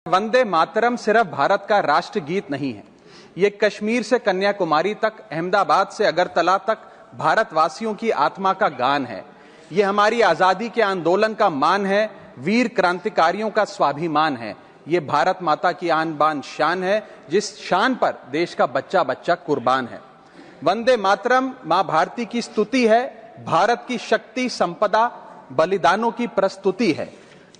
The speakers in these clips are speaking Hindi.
वंदे मातरम सिर्फ भारत का राष्ट्रगीत नहीं है। ये कश्मीर से कन्याकुमारी तक, अहमदाबाद से अगरतला तक भारतवासियों की आत्मा का गान है। ये हमारी आजादी के आंदोलन का मान है, वीर क्रांतिकारियों का स्वाभिमान है। ये भारत माता की आन बान शान है, जिस शान पर देश का बच्चा बच्चा कुर्बान है। वंदे मातरम मां भारती की स्तुति है, भारत की शक्ति, संपदा, बलिदानों की प्रस्तुति है।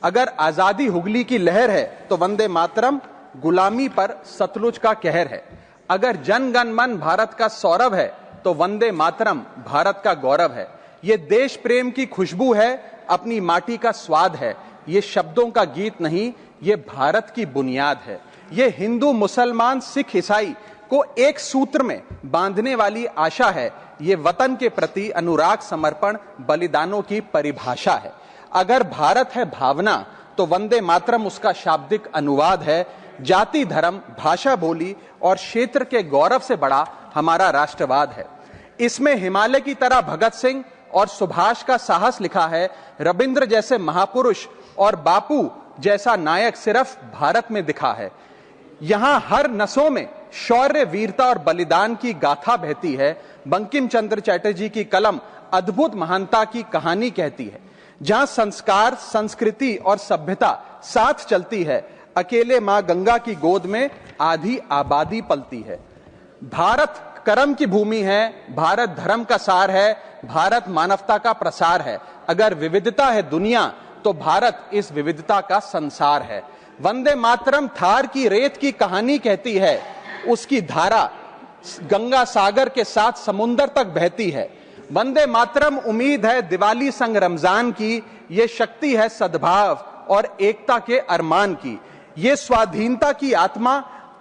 अगर आजादी हुगली की लहर है तो वंदे मातरम गुलामी पर सतलुज का कहर है। अगर जन गण मन भारत का सौरभ है तो वंदे मातरम भारत का गौरव है। ये देश प्रेम की खुशबू है, अपनी माटी का स्वाद है। ये शब्दों का गीत नहीं, ये भारत की बुनियाद है। ये हिंदू, मुसलमान, सिख, ईसाई को एक सूत्र में बांधने वाली आशा है। ये वतन के प्रति अनुराग, समर्पण, बलिदानों की परिभाषा है। अगर भारत है भावना तो वंदे मातरम उसका शाब्दिक अनुवाद है। जाति, धर्म, भाषा, बोली और क्षेत्र के गौरव से बड़ा हमारा राष्ट्रवाद है। इसमें हिमालय की तरह भगत सिंह और सुभाष का साहस लिखा है। रविंद्र जैसे महापुरुष और बापू जैसा नायक सिर्फ भारत में दिखा है। यहां हर नसों में शौर्य, वीरता और बलिदान की गाथा बहती है। बंकिम चंद्र चटर्जी की कलम अद्भुत महानता की कहानी कहती है। जहां संस्कार, संस्कृति और सभ्यता साथ चलती है, अकेले मां गंगा की गोद में आधी आबादी पलती है। भारत कर्म की भूमि है, भारत धर्म का सार है, भारत मानवता का प्रसार है। अगर विविधता है दुनिया तो भारत इस विविधता का संसार है। वंदे मातरम थार की रेत की कहानी कहती है। उसकी धारा गंगा सागर के साथ समुंदर तक बहती है। वंदे मातरम उम्मीद है दिवाली संग रमजान की। ये शक्ति है सद्भाव और एकता के अरमान की। ये स्वाधीनता की आत्मा,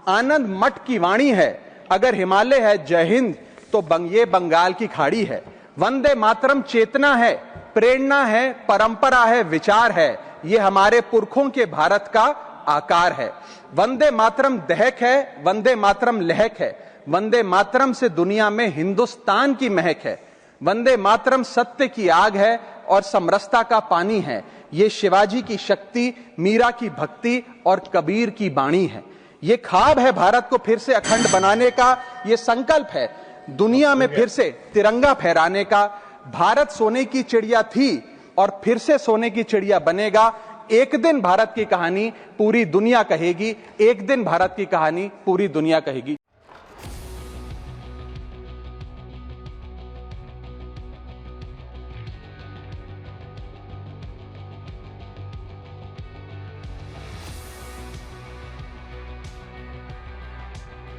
आनंद मठ की वाणी है। अगर हिमालय है जय हिंद तो ये बंगाल की खाड़ी है। वंदे मातरम चेतना है, प्रेरणा है, परंपरा है, विचार है। ये हमारे पुरखों के भारत का आकार है। वंदे मातरम दहक है, वंदे मातरम लहक है। वंदे मातरम से दुनिया में हिंदुस्तान की महक है। वंदे मातरम सत्य की आग है और समरसता का पानी है। ये शिवाजी की शक्ति, मीरा की भक्ति और कबीर की बाणी है। ये ख्वाब है भारत को फिर से अखंड बनाने का। ये संकल्प है दुनिया में फिर से तिरंगा फहराने का। भारत सोने की चिड़िया थी और फिर से सोने की चिड़िया बनेगा। एक दिन भारत की कहानी पूरी दुनिया कहेगी। एक दिन भारत की कहानी पूरी दुनिया कहेगी।